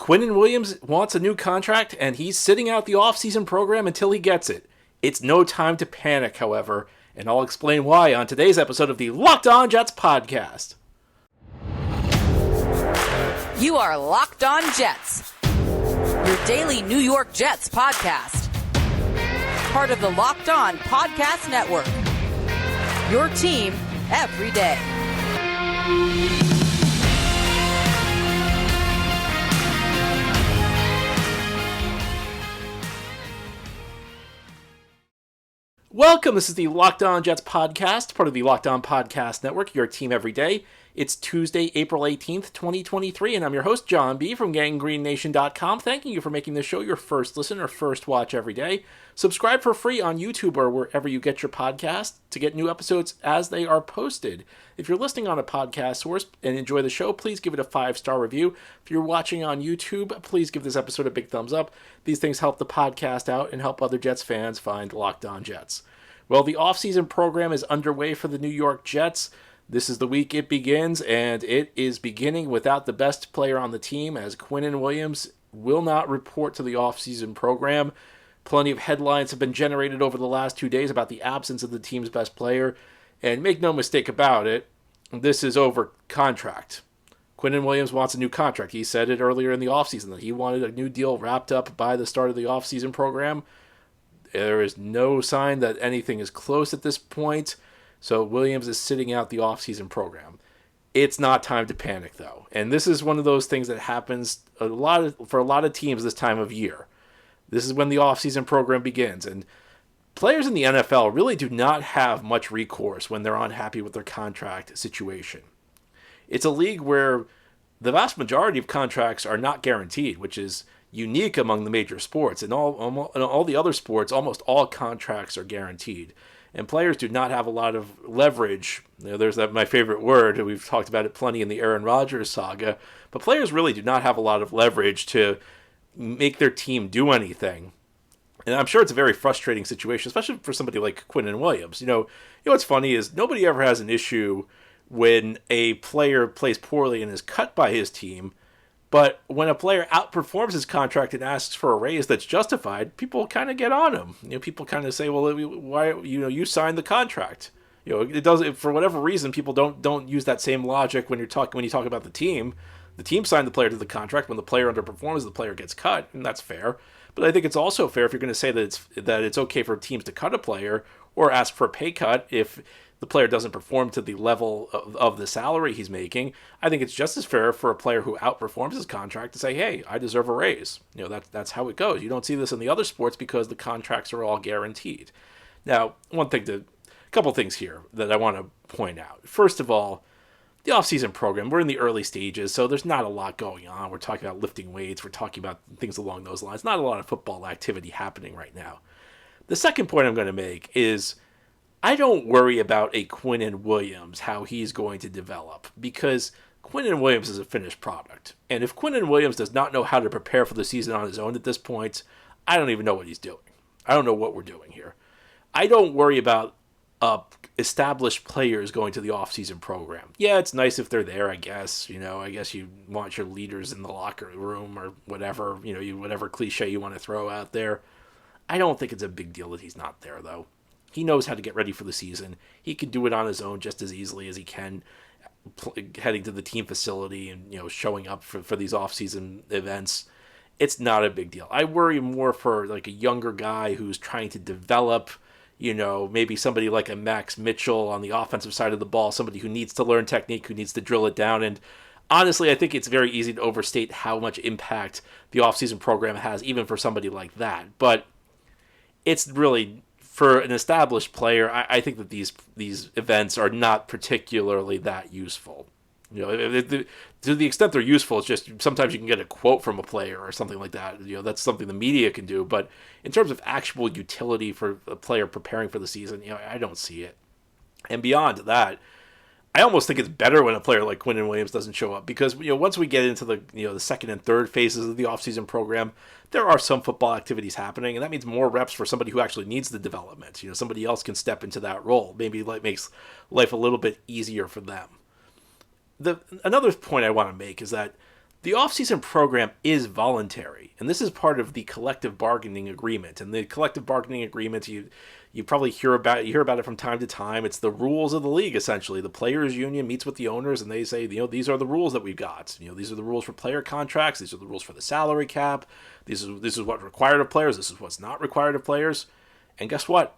Quinnen Williams wants a new contract, and he's sitting out the offseason program until he gets it. It's no time to panic, however, and I'll explain why on today's episode of the Locked On Jets podcast. You are Locked On Jets, your daily New York Jets podcast. Part of the Locked On Podcast Network, your team every day. Welcome, this is the Locked On Jets podcast, part of the Locked On Podcast Network, your team every day. It's Tuesday, April 18th, 2023, and I'm your host, John B. from GangGreenNation.com, thanking you for making this show your first listen or first watch every day. Subscribe for free on YouTube or wherever you get your podcasts to get new episodes as they are posted. If you're listening on a podcast source and enjoy the show, please give it a 5-star review. If you're watching on YouTube, please give this episode a big thumbs up. These things help the podcast out and help other Jets fans find Locked On Jets. Well, the offseason program is underway for the New York Jets. This is the week it begins, and it is beginning without the best player on the team, as Quinnen Williams will not report to the offseason program. Plenty of headlines have been generated over the last 2 days about the absence of the team's best player, and make no mistake about it, this is over contract. Quinnen Williams wants a new contract. He said it earlier in the offseason that he wanted a new deal wrapped up by the start of the offseason program. There is no sign that anything is close at this point, so Williams is sitting out the offseason program. It's not time to panic, though, and this is one of those things that happens for a lot of teams this time of year. This is when the offseason program begins, and players in the NFL really do not have much recourse when they're unhappy with their contract situation. It's a league where the vast majority of contracts are not guaranteed, which is unique among the major sports. In all the other sports, almost all contracts are guaranteed. And players do not have a lot of leverage. There's my favorite word. We've talked about it plenty in the Aaron Rodgers saga. But players really do not have a lot of leverage to make their team do anything. And I'm sure it's a very frustrating situation, especially for somebody like Quinnen Williams. You know what's funny is nobody ever has an issue when a player plays poorly and is cut by his team. But when a player outperforms his contract and asks for a raise that's justified, people kind of get on him. People kind of say, "Well, why? You signed the contract." It doesn't, for whatever reason, people don't use that same logic when you talk about the team. The team signed the player to the contract. When the player underperforms, the player gets cut, and that's fair. But I think it's also fair if you're going to say that it's okay for teams to cut a player or ask for a pay cut if the player doesn't perform to the level of the salary he's making. I think it's just as fair for a player who outperforms his contract to say, hey, I deserve a raise. That's how it goes. You don't see this in the other sports because the contracts are all guaranteed. Now, a couple things here that I want to point out. First of all, the offseason program, we're in the early stages, so there's not a lot going on. We're talking about lifting weights. We're talking about things along those lines. Not a lot of football activity happening right now. The second point I'm going to make is I don't worry about a Quinnen Williams, how he's going to develop, because Quinnen Williams is a finished product. And if Quinnen Williams does not know how to prepare for the season on his own at this point, I don't even know what he's doing. I don't know what we're doing here. I don't worry about established players going to the offseason program. Yeah, it's nice if they're there, I guess. I guess you want your leaders in the locker room or whatever, whatever cliche you want to throw out there. I don't think it's a big deal that he's not there, though. He knows how to get ready for the season. He can do it on his own just as easily as he can heading to the team facility and showing up for these off-season events. It's not a big deal. I worry more for like a younger guy who's trying to develop, maybe somebody like a Max Mitchell on the offensive side of the ball, somebody who needs to learn technique, who needs to drill it down. And honestly, I think it's very easy to overstate how much impact the off-season program has, even for somebody like that. But it's really, for an established player, I think that these events are not particularly that useful. To the extent they're useful, it's just sometimes you can get a quote from a player or something like that. That's something the media can do. But in terms of actual utility for a player preparing for the season, I don't see it. And beyond that, I almost think it's better when a player like Quinnen Williams doesn't show up, because once we get into the second and third phases of the offseason program, there are some football activities happening, and that means more reps for somebody who actually needs the development. Somebody else can step into that role. Maybe it makes life a little bit easier for them. Another point I want to make is that The offseason program is voluntary, and this is part of the collective bargaining agreement. And the collective bargaining agreement, you probably hear about it from time to time. It's the rules of the league, essentially. The players' union meets with the owners, and they say, these are the rules that we've got. These are the rules for player contracts. These are the rules for the salary cap. This is what's required of players. This is what's not required of players. And guess what?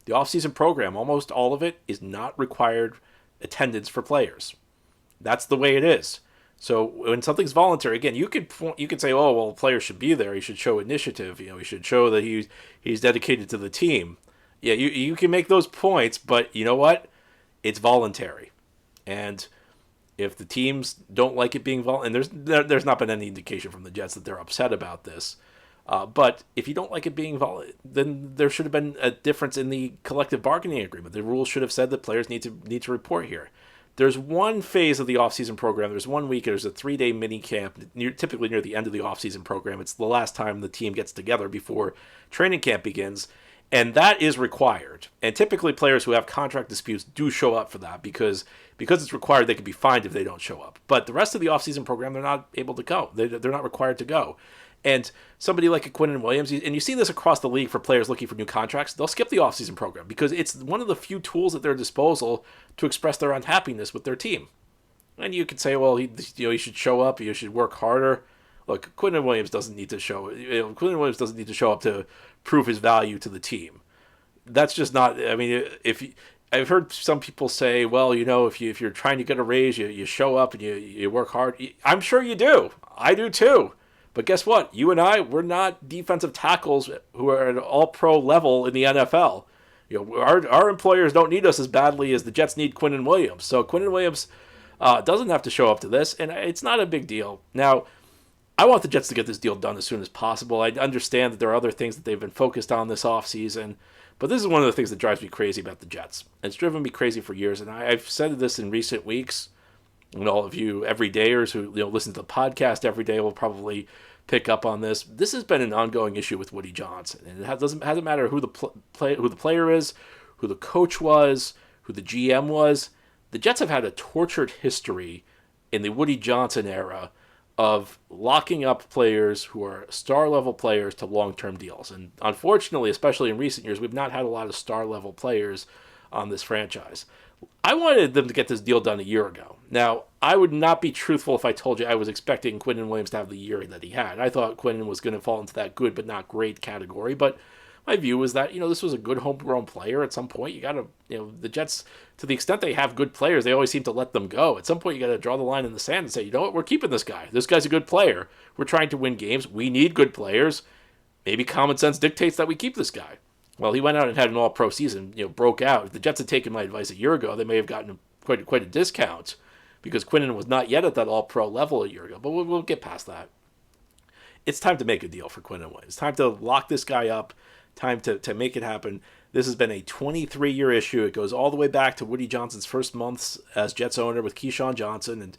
The offseason program, almost all of it, is not required attendance for players. That's the way it is. So when something's voluntary, again, you could say, oh, well, a player should be there. He should show initiative. He should show that he's dedicated to the team. Yeah, you can make those points, but you know what? It's voluntary. And if the teams don't like it being voluntary, and there's not been any indication from the Jets that they're upset about this, but if you don't like it being voluntary, then there should have been a difference in the collective bargaining agreement. The rules should have said that players need to report here. There's one phase of the offseason program. There's 1 week. There's a 3-day mini camp, typically near the end of the offseason program. It's the last time the team gets together before training camp begins, and that is required. And typically players who have contract disputes do show up for that because it's required. They can be fined if they don't show up. But the rest of the offseason program, they're not able to go. They're not required to go. And somebody like a Quinnen Williams, and you see this across the league for players looking for new contracts, they'll skip the offseason program because it's one of the few tools at their disposal to express their unhappiness with their team. And you could say, well, he should show up, he should work harder. Look, Quinnen Williams doesn't need to show up to prove his value to the team. That's just not. I mean, I've heard some people say, well, if you're trying to get a raise, you show up and you work hard. I'm sure you do. I do too. But guess what? You and I, we're not defensive tackles who are at an all-pro level in the NFL. Our employers don't need us as badly as the Jets need Quinnen Williams. So Quinnen Williams doesn't have to show up to this, and it's not a big deal. Now, I want the Jets to get this deal done as soon as possible. I understand that there are other things that they've been focused on this offseason, but this is one of the things that drives me crazy about the Jets. It's driven me crazy for years, and I've said this in recent weeks. And all of you everydayers who listen to the podcast every day will probably pick up on this. This has been an ongoing issue with Woody Johnson, and it hasn't matter who the player is, who the coach was, who the GM was. The Jets have had a tortured history in the Woody Johnson era of locking up players who are star-level players to long-term deals. And unfortunately, especially in recent years, we've not had a lot of star-level players on this franchise. I wanted them to get this deal done a year ago. Now, I would not be truthful if I told you I was expecting Quinnen Williams to have the year that he had. I thought Quinnen was going to fall into that good but not great category, but my view was that, this was a good homegrown player. At some point, you got to, the Jets, to the extent they have good players, they always seem to let them go. At some point, you got to draw the line in the sand and say, you know what, we're keeping this guy. This guy's a good player. We're trying to win games. We need good players. Maybe common sense dictates that we keep this guy. Well, he went out and had an all-pro season, broke out. If the Jets had taken my advice a year ago, they may have gotten quite a discount because Quinnen was not yet at that all-pro level a year ago. But we'll get past that. It's time to make a deal for Quinnen Williams. It's time to lock this guy up. Time to make it happen. This has been a 23-year issue. It goes all the way back to Woody Johnson's first months as Jets owner with Keyshawn Johnson. And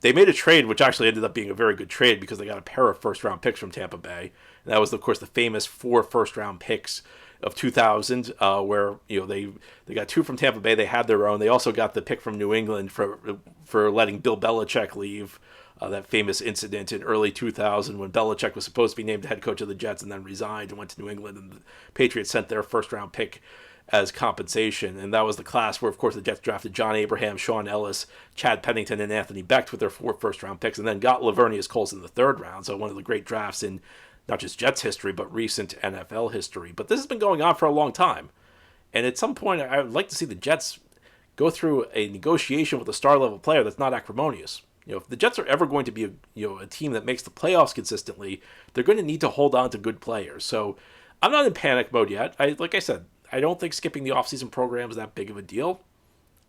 they made a trade, which actually ended up being a very good trade because they got a pair of first-round picks from Tampa Bay. And that was, of course, the famous 4 first-round picks of 2000, where they got 2 from Tampa Bay. They had their own. They also got the pick from New England for letting Bill Belichick leave. That famous incident in early 2000 when Belichick was supposed to be named head coach of the Jets and then resigned and went to New England, and the Patriots sent their first-round pick as compensation. And that was the class where, of course, the Jets drafted John Abraham, Sean Ellis, Chad Pennington, and Anthony Becht with their 4 first-round picks, and then got Lavernius Coles in the 3rd round. So one of the great drafts in not just Jets history, but recent NFL history. But this has been going on for a long time. And at some point, I would like to see the Jets go through a negotiation with a star-level player that's not acrimonious. If the Jets are ever going to be a team that makes the playoffs consistently, they're going to need to hold on to good players. So I'm not in panic mode yet. Like I said, I don't think skipping the offseason program is that big of a deal.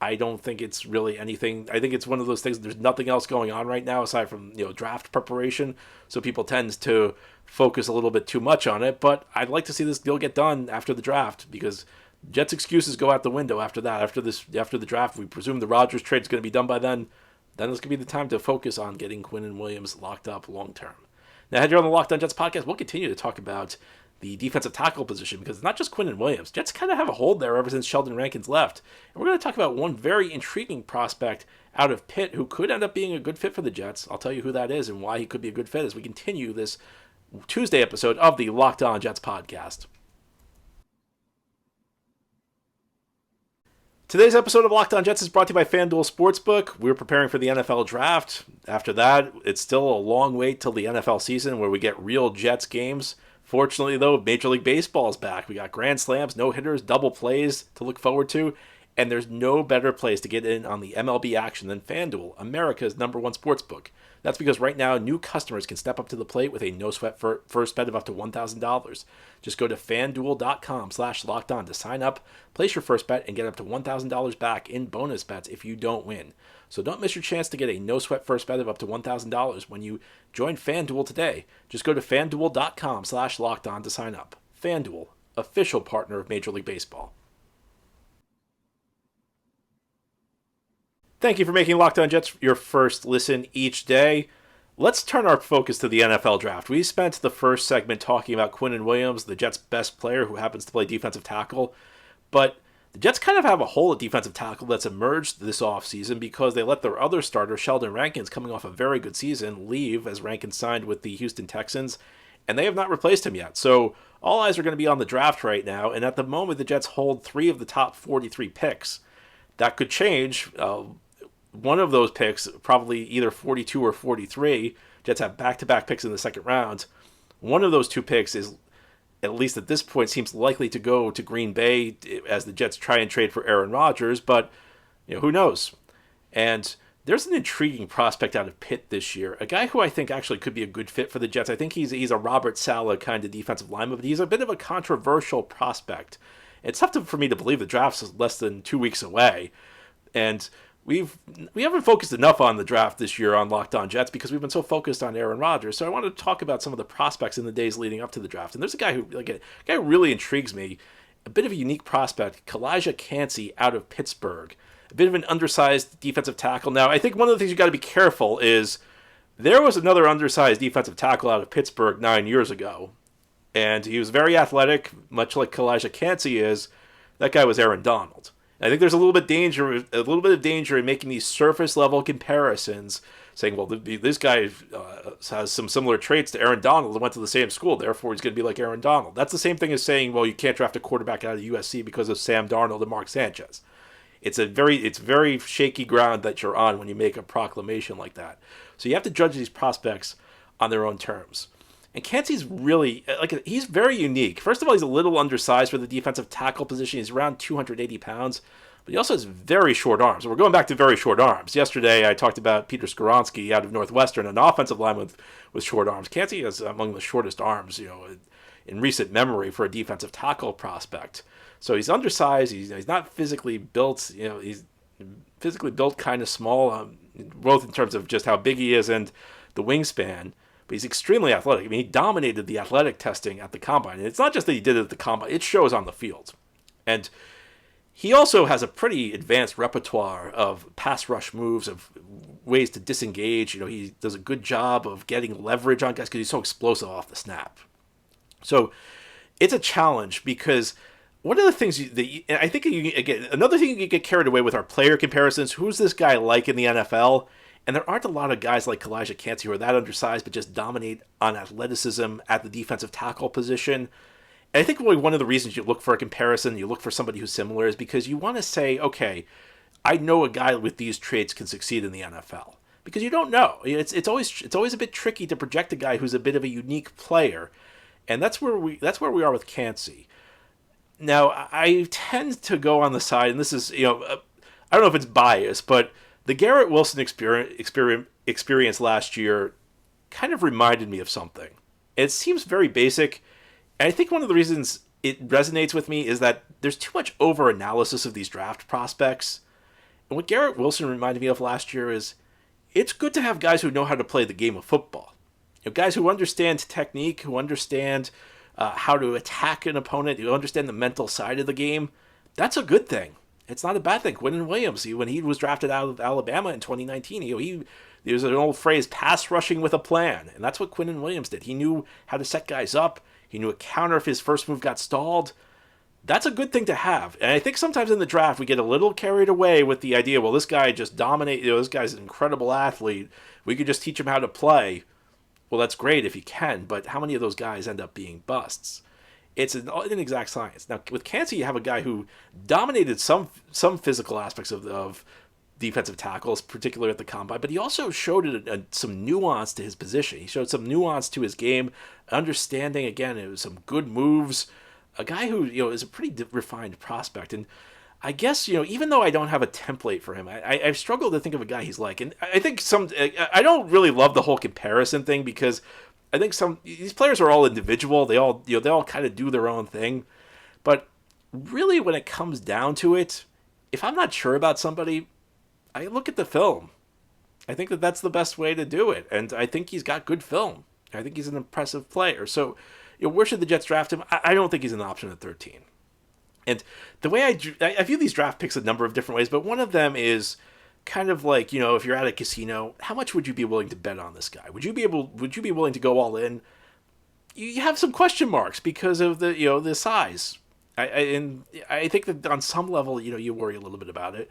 I don't think it's really anything. I think it's one of those things. There's nothing else going on right now aside from draft preparation. So people tend to focus a little bit too much on it. But I'd like to see this deal get done after the draft because Jets excuses go out the window after that. After the draft, we presume the Rodgers trade is going to be done by then. Then it's going to be the time to focus on getting Quinnen Williams locked up long term. Now, here on the Locked On Jets podcast, we'll continue to talk about the defensive tackle position, because it's not just Quinnen Williams. Jets kind of have a hold there ever since Sheldon Rankins left. And we're going to talk about one very intriguing prospect out of Pitt who could end up being a good fit for the Jets. I'll tell you who that is and why he could be a good fit as we continue this Tuesday episode of the Locked On Jets podcast. Today's episode of Locked On Jets is brought to you by FanDuel Sportsbook. We're preparing for the NFL draft. After that, it's still a long wait till the NFL season where we get real Jets games. Fortunately, though, Major League Baseball is back. We got grand slams, no-hitters, double plays to look forward to, and there's no better place to get in on the MLB action than FanDuel, America's #1 sportsbook. That's because right now, new customers can step up to the plate with a no-sweat first bet of up to $1,000. Just go to FanDuel.com/lockedon to sign up, place your first bet, and get up to $1,000 back in bonus bets if you don't win. So don't miss your chance to get a no-sweat first bet of up to $1,000 when you join FanDuel today. Just go to FanDuel.com/lockedon to sign up. FanDuel, official partner of Major League Baseball. Thank you for making Locked On Jets your first listen each day. Let's turn our focus to the NFL draft. We spent the first segment talking about Quinnen Williams, the Jets' best player who happens to play defensive tackle. But the Jets kind of have a hole at defensive tackle that's emerged this offseason because they let their other starter, Sheldon Rankins, coming off a very good season, leave as Rankins signed with the Houston Texans, and they have not replaced him yet. So all eyes are going to be on the draft right now, and at the moment the Jets hold 3 of the top 43 picks. That could change. One of those picks, probably either 42 or 43, Jets have back-to-back picks in the second round. One of those 2 picks is, at least at this point, seems likely to go to Green Bay as the Jets try and trade for Aaron Rodgers, but who knows? And there's an intriguing prospect out of Pitt this year, a guy who I think actually could be a good fit for the Jets. I think he's a Robert Saleh kind of defensive lineman, but he's a bit of a controversial prospect. It's tough for me to believe the draft's less than 2 weeks away, and we haven't focused enough on the draft this year on Locked On Jets because we've been so focused on Aaron Rodgers. So I want to talk about some of the prospects in the days leading up to the draft. And there's a guy who really intrigues me, a bit of a unique prospect, Calijah Kancey out of Pittsburgh, a bit of an undersized defensive tackle. Now, I think one of the things you got to be careful is there was another undersized defensive tackle out of Pittsburgh 9 years ago, and he was very athletic, much like Calijah Kancey is. That guy was Aaron Donald. I think there's a little bit of danger in making these surface level comparisons, saying, well, this guy has some similar traits to Aaron Donald and went to the same school, therefore he's going to be like Aaron Donald. That's the same thing as saying, well, you can't draft a quarterback out of USC because of Sam Darnold and Mark Sanchez. It's very shaky ground that you're on when you make a proclamation like that. So you have to judge these prospects on their own terms. And Kancey's really, he's very unique. First of all, he's a little undersized for the defensive tackle position. He's around 280 pounds, but he also has very short arms. We're going back to very short arms. Yesterday, I talked about Peter Skoronski out of Northwestern, an offensive lineman with short arms. Kancey has among the shortest arms, in recent memory for a defensive tackle prospect. So he's undersized. He's not physically built. He's physically built kind of small, both in terms of just how big he is and the wingspan. But he's extremely athletic. I mean, he dominated the athletic testing at the Combine. And it's not just that he did it at the Combine. It shows on the field. And he also has a pretty advanced repertoire of pass rush moves, of ways to disengage. He does a good job of getting leverage on guys because he's so explosive off the snap. So it's a challenge because one of the things I think, another thing you get carried away with are player comparisons. Who's this guy like in the NFL? And there aren't a lot of guys like Calijah Kancey who are that undersized but just dominate on athleticism at the defensive tackle position. And I think really one of the reasons you look for a comparison, you look for somebody who's similar, is because you want to say, okay, I know a guy with these traits can succeed in the NFL. Because you don't know. It's always a bit tricky to project a guy who's a bit of a unique player. And that's where we are with Kancey. Now, I tend to go on the side, and this is, I don't know if it's bias, but the Garrett Wilson experience last year kind of reminded me of something. It seems very basic, and I think one of the reasons it resonates with me is that there's too much over-analysis of these draft prospects. And what Garrett Wilson reminded me of last year is it's good to have guys who know how to play the game of football. Guys who understand technique, who understand how to attack an opponent, who understand the mental side of the game. That's a good thing. It's not a bad thing. Quinnen Williams, when he was drafted out of Alabama in 2019, there's an old phrase, pass rushing with a plan. And that's what Quinnen Williams did. He knew how to set guys up. He knew a counter if his first move got stalled. That's a good thing to have. And I think sometimes in the draft we get a little carried away with the idea, well, this guy just dominates, this guy's an incredible athlete. We could just teach him how to play. Well, that's great if you can, but how many of those guys end up being busts? It's an exact science. Now, with Kancey, you have a guy who dominated some physical aspects of defensive tackles, particularly at the combine, but he also showed some nuance to his position. He showed some nuance to his game, understanding, again, it was some good moves. A guy who, is a pretty refined prospect. And I guess, even though I don't have a template for him, I've struggled to think of a guy he's like. And I think I don't really love the whole comparison thing, because I think these players are all individual. They all kind of do their own thing. But really, when it comes down to it, if I'm not sure about somebody, I look at the film. I think that's the best way to do it. And I think he's got good film. I think he's an impressive player. So, where should the Jets draft him? I don't think he's an option at 13. And the way I view these draft picks a number of different ways, but one of them is kind of like, if you're at a casino, how much would you be willing to bet on this guy? Would you be willing to go all in? You have some question marks because of the size. I think that on some level, you worry a little bit about it.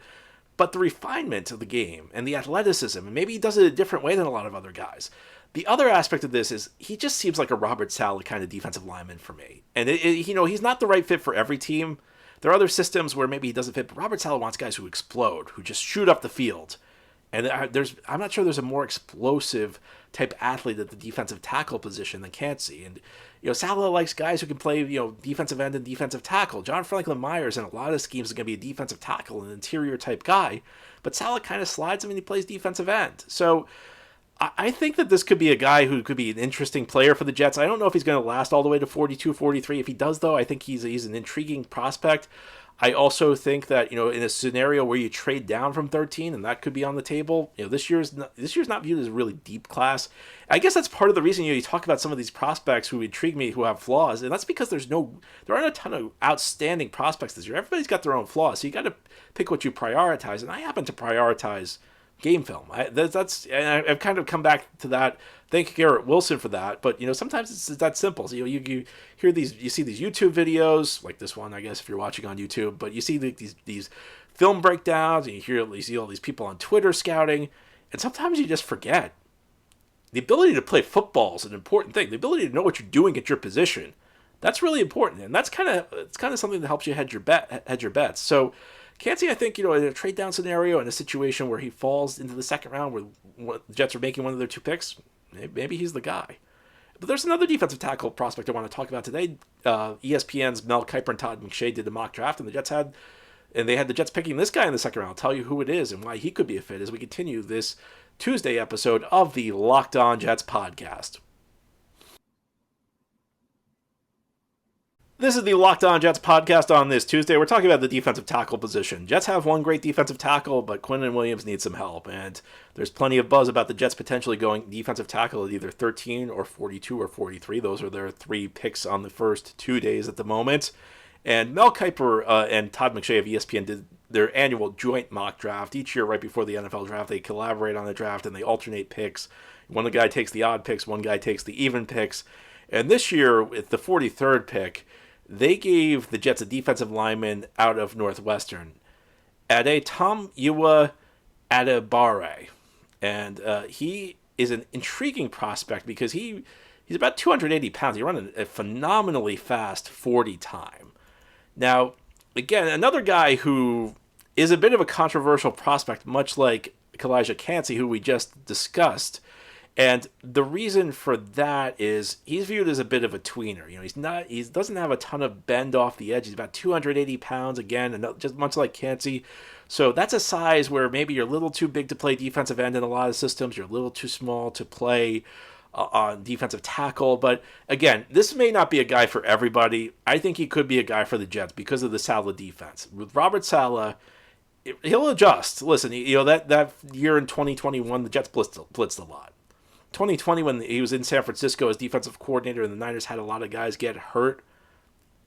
But the refinement of the game and the athleticism, and maybe he does it a different way than a lot of other guys. The other aspect of this is he just seems like a Robert Saleh kind of defensive lineman for me. And, he's not the right fit for every team. There are other systems where maybe he doesn't fit, but Robert Saleh wants guys who explode, who just shoot up the field. And I'm not sure there's a more explosive type athlete at the defensive tackle position than Kancey. And, Saleh likes guys who can play, defensive end and defensive tackle. John Franklin Myers in a lot of schemes is going to be a defensive tackle, an interior type guy. But Saleh kind of slides him and he plays defensive end. So I think that this could be a guy who could be an interesting player for the Jets. I don't know if he's going to last all the way to 42, 43. If he does, though, I think he's an intriguing prospect. I also think that, in a scenario where you trade down from 13, and that could be on the table, this year's not viewed as a really deep class. I guess that's part of the reason, you talk about some of these prospects who intrigue me, who have flaws, and that's because there aren't a ton of outstanding prospects this year. Everybody's got their own flaws, so you got to pick what you prioritize, and I happen to prioritize game film. I've kind of come back to that. Thank Garrett Wilson for that. But sometimes it's that simple. So, you see these YouTube videos like this one, I guess, if you're watching on YouTube. But you see these film breakdowns, and you see all these people on Twitter scouting, and sometimes you just forget. The ability to play football is an important thing. The ability to know what you're doing at your position, that's really important, and it's kind of something that helps you hedge your bets. So Kancey, I think, in a trade down scenario, in a situation where he falls into the second round where the Jets are making one of their two picks, maybe he's the guy. But there's another defensive tackle prospect I want to talk about today. ESPN's Mel Kiper and Todd McShay did the mock draft, and they had the Jets picking this guy in the second round. I'll tell you who it is and why he could be a fit as we continue this Tuesday episode of the Locked On Jets podcast. This is the Locked On Jets podcast on this Tuesday. We're talking about the defensive tackle position. Jets have one great defensive tackle, but Quinnen Williams needs some help. And there's plenty of buzz about the Jets potentially going defensive tackle at either 13 or 42 or 43. Those are their three picks on the first 2 days at the moment. And Mel Kiper and Todd McShay of ESPN did their annual joint mock draft. Each year right before the NFL draft, they collaborate on the draft and they alternate picks. One guy takes the odd picks, one guy takes the even picks. And this year, with the 43rd pick, they gave the Jets a defensive lineman out of Northwestern, Adetomiwa Adebawore. And he is an intriguing prospect because he's about 280 pounds. He runs a phenomenally fast 40 time. Now, again, another guy who is a bit of a controversial prospect, much like Calijah Kancey, who we just discussed. And the reason for that is he's viewed as a bit of a tweener. He doesn't have a ton of bend off the edge. He's about 280 pounds again, and just much like Kancey. So that's a size where maybe you're a little too big to play defensive end in a lot of systems. You're a little too small to play on defensive tackle. But again, this may not be a guy for everybody. I think he could be a guy for the Jets because of the Saleh defense. With Robert Saleh, he'll adjust. Listen, that year in 2021, the Jets blitzed a lot. 2020, when he was in San Francisco as defensive coordinator and the Niners had a lot of guys get hurt,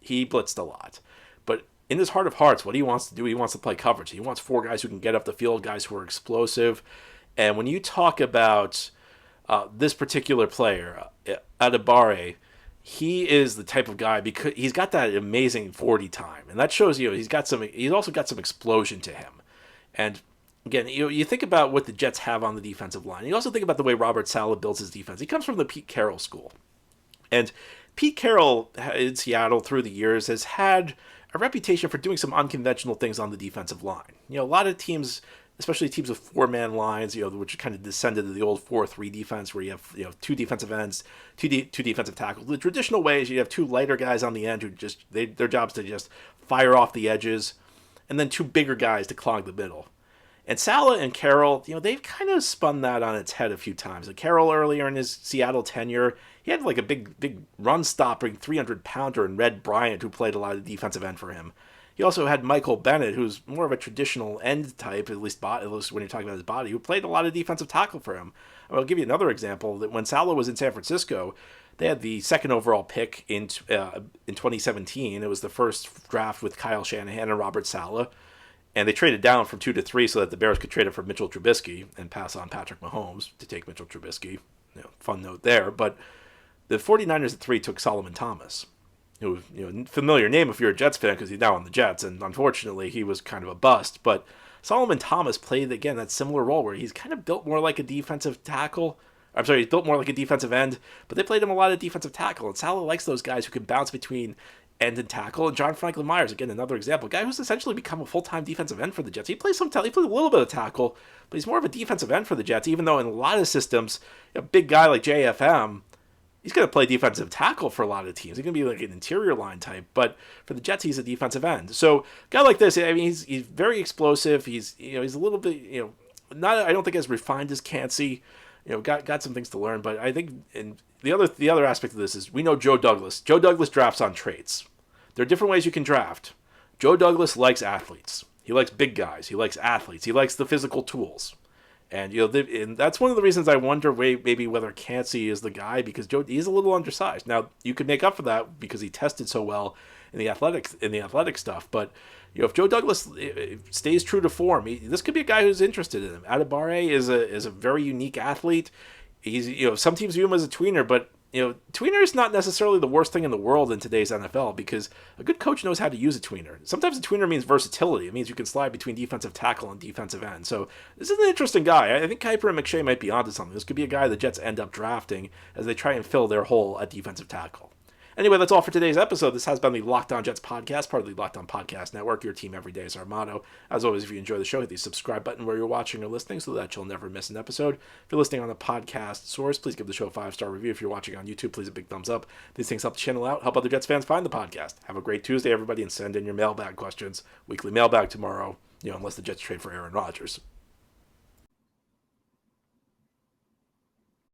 he blitzed a lot. But in his heart of hearts, what he wants to do, he wants to play coverage. He wants four guys who can get up the field, guys who are explosive. And when you talk about this particular player, Adebawore, he is the type of guy because he's got that amazing 40 time, and that shows he's also got some explosion to him. And again, you think about what the Jets have on the defensive line. You also think about the way Robert Saleh builds his defense. He comes from the Pete Carroll school, and Pete Carroll in Seattle through the years has had a reputation for doing some unconventional things on the defensive line. A lot of teams, especially teams with four-man lines, which kind of descended to the old 4-3 defense where you have two defensive ends, two defensive tackles. The traditional way is you have two lighter guys on the end who their job's to just fire off the edges, and then two bigger guys to clog the middle. And Saleh and Carroll, they've kind of spun that on its head a few times. Like Carroll earlier in his Seattle tenure, he had like a big run-stopping 300-pounder in Red Bryant who played a lot of defensive end for him. He also had Michael Bennett, who's more of a traditional end type, at least when you're talking about his body, who played a lot of defensive tackle for him. I'll give you another example. That when Saleh was in San Francisco, they had the second overall pick in 2017. It was the first draft with Kyle Shanahan and Robert Saleh. And they traded down from 2 to 3 so that the Bears could trade it for Mitchell Trubisky and pass on Patrick Mahomes to take Mitchell Trubisky. Fun note there. But the 49ers at 3 took Solomon Thomas, who, familiar name if you're a Jets fan because he's now on the Jets, and unfortunately he was kind of a bust. But Solomon Thomas played, again, that similar role where he's kind of built more like a defensive tackle. He's built more like a defensive end, but they played him a lot of defensive tackle. And Saleh likes those guys who can bounce between end and tackle. And John Franklin Myers, again, another example, a guy who's essentially become a full-time defensive end for the Jets. He plays a little bit of tackle, but he's more of a defensive end for the Jets, even though in a lot of systems, a big guy like JFM, he's going to play defensive tackle for a lot of teams. He's going to be like an interior line type, but for the Jets, he's a defensive end. So a guy like this, he's very explosive. He's a little bit, I don't think as refined as Kancey. Got some things to learn, but I think the other aspect of this is we know Joe Douglas. Joe Douglas drafts on traits. There are different ways you can draft. Joe Douglas likes athletes. He likes big guys. He likes athletes. He likes the physical tools. And and that's one of the reasons I wonder maybe whether Kancey is the guy, because he's a little undersized. Now you could make up for that because he tested so well in the athletic stuff. But if Joe Douglas stays true to form, this could be a guy who's interested in him. Adebawore is a very unique athlete. He's some teams view him as a tweener, but tweener is not necessarily the worst thing in the world in today's NFL because a good coach knows how to use a tweener. Sometimes a tweener means versatility. It means you can slide between defensive tackle and defensive end. So this is an interesting guy. I think Kiper and McShay might be onto something. This could be a guy the Jets end up drafting as they try and fill their hole at defensive tackle. Anyway, that's all for today's episode. This has been the Locked On Jets podcast, part of the Locked On Podcast Network. Your team every day is our motto. As always, if you enjoy the show, hit the subscribe button where you're watching or listening so that you'll never miss an episode. If you're listening on a podcast source, please give the show a 5-star review. If you're watching on YouTube, please a big thumbs up. These things help the channel out, help other Jets fans find the podcast. Have a great Tuesday, everybody, and send in your mailbag questions. Weekly mailbag tomorrow, unless the Jets trade for Aaron Rodgers.